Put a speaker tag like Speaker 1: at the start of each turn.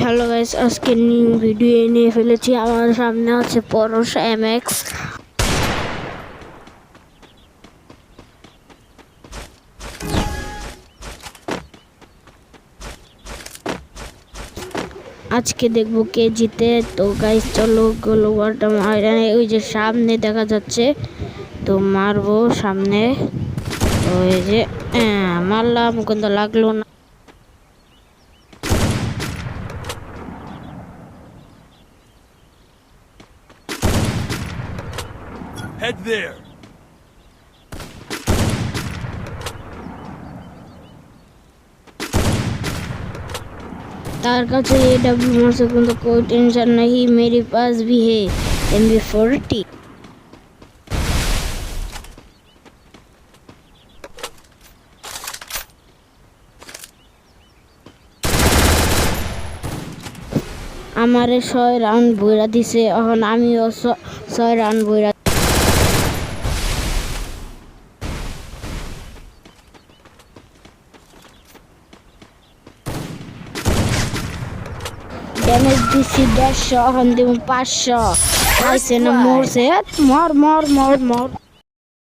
Speaker 1: Hello guys, আজকে new video নিয়ে ফেলেছি। আমার সামনে আছে পরশ এমএক্স। আজকে দেখবো কে জিতে। তো গাইস চলো গোলওয়ালটা মারানে, ওই যে সামনে দেখা যাচ্ছে, তো মারবো সামনে। ওই যে মারলাম, কিন্তু লাগলো না।
Speaker 2: Head there.
Speaker 1: तार का चाहिए डब्ल्यू मार सकूं तो कोई टेंशन नहीं, मेरे पास भी है MB40। আমারে 6 রাউন্ড বইরা দিছে, এখন আমিও 6 রাউন্ড বইরা। ড্যামেজ দিছি 150, এখন দিব 500। খাইছে না, মরছে। মর মর মর মর।